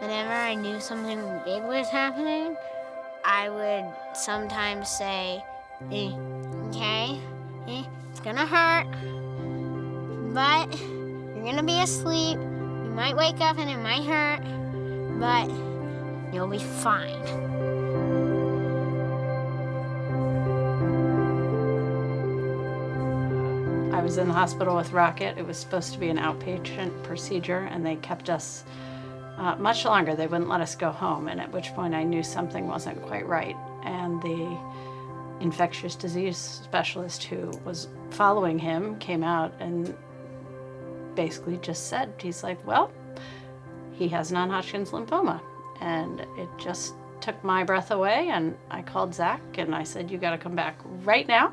whenever I knew something big was happening, I would sometimes say, okay, it's gonna hurt, but you're gonna be asleep. You might wake up and it might hurt, but you'll be fine. I was in the hospital with Rocket. It was supposed to be an outpatient procedure, and they kept us much longer. They wouldn't let us go home, and at which point I knew something wasn't quite right. And the infectious disease specialist who was following him came out and basically just said, he's like, well, he has Non-Hodgkin's lymphoma. And it just took my breath away, and I called Zach and I said, you gotta come back right now.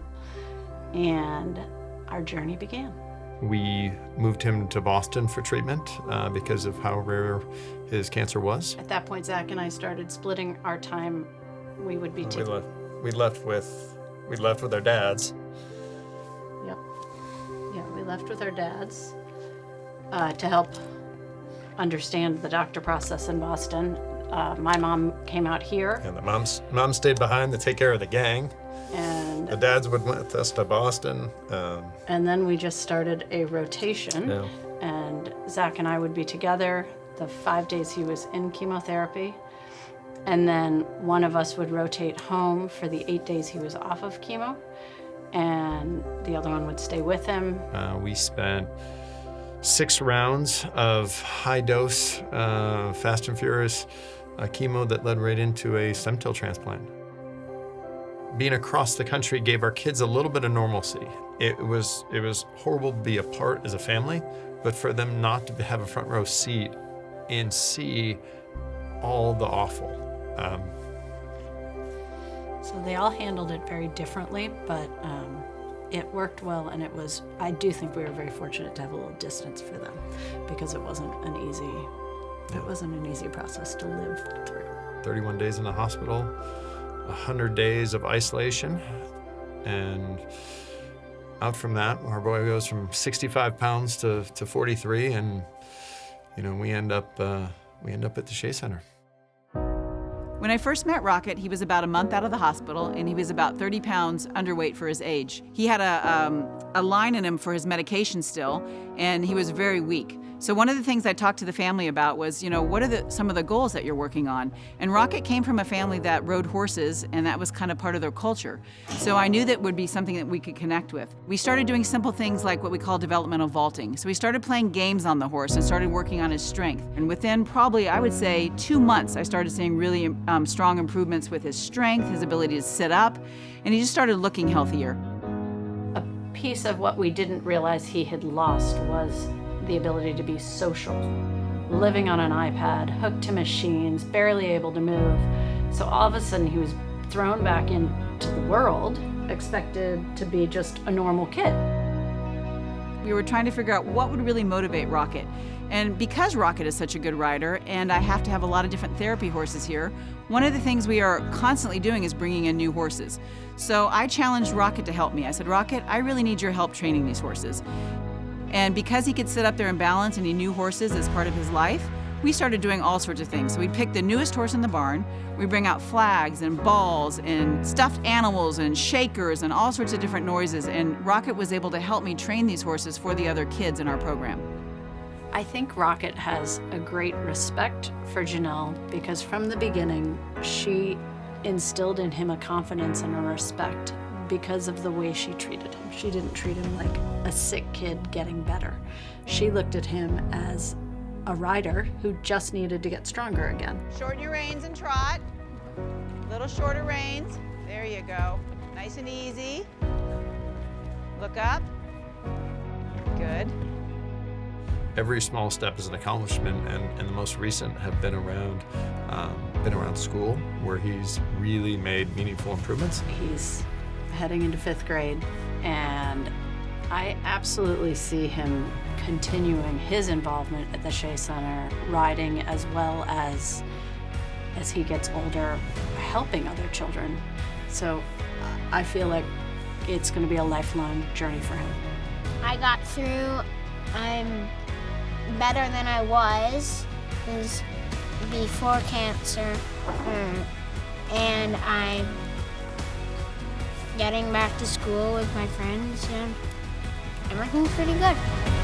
And our journey began. We moved him to Boston for treatment because of how rare his cancer was. At that point, Zach and I started splitting our time. We would be together. We left with our dads. Yep. Yeah, we left with our dads to help understand the doctor process in Boston. My mom came out here. And the mom stayed behind to take care of the gang. And the dads went with us to Boston. And then we just started a rotation. Yeah. And Zach and I would be together the 5 days he was in chemotherapy. And then one of us would rotate home for the 8 days he was off of chemo. And the other one would stay with him. We spent 6 rounds of high dose, fast and furious chemo that led right into a stem cell transplant. Being across the country gave our kids a little bit of normalcy. It was horrible to be apart as a family, but for them not to have a front row seat and see all the awful. So they all handled it very differently, but it worked well, and I do think we were very fortunate to have a little distance for them, because it wasn't an easy process to live through. 31 days in the hospital, 100 days of isolation, and out from that, our boy goes from 65 pounds to 43, and we end up at the Shea Center. When I first met Rocket, he was about a month out of the hospital, and he was about 30 pounds underweight for his age. He had a line in him for his medication still, and he was very weak. So one of the things I talked to the family about was, what are some of the goals that you're working on? And Rocket came from a family that rode horses, and that was kind of part of their culture. So I knew that would be something that we could connect with. We started doing simple things like what we call developmental vaulting. So we started playing games on the horse and started working on his strength. And within probably, I would say, 2 months, I started seeing really strong improvements with his strength, his ability to sit up, and he just started looking healthier. A piece of what we didn't realize he had lost was the ability to be social. Living on an iPad, hooked to machines, barely able to move. So all of a sudden he was thrown back into the world, expected to be just a normal kid. We were trying to figure out what would really motivate Rocket. And because Rocket is such a good rider, and I have to have a lot of different therapy horses here, one of the things we are constantly doing is bringing in new horses. So I challenged Rocket to help me. I said, Rocket, I really need your help training these horses. And because he could sit up there and balance and he knew horses as part of his life, we started doing all sorts of things. So we'd pick the newest horse in the barn, we bring out flags and balls and stuffed animals and shakers and all sorts of different noises, and Rocket was able to help me train these horses for the other kids in our program. I think Rocket has a great respect for Janelle, because from the beginning, she instilled in him a confidence and a respect because of the way she treated him. She didn't treat him like a sick kid getting better. She looked at him as a rider who just needed to get stronger again. Shorten your reins and trot. Little shorter reins. There you go. Nice and easy. Look up. Good. Every small step is an accomplishment, and the most recent have been around school, where he's really made meaningful improvements. He's heading into 5th grade, and I absolutely see him continuing his involvement at the Shea Center, riding, as well as he gets older, helping other children. So I feel like it's going to be a lifelong journey for him. I got through. I'm better than I was, because before cancer, and I'm getting back to school with my friends, and everything's pretty good.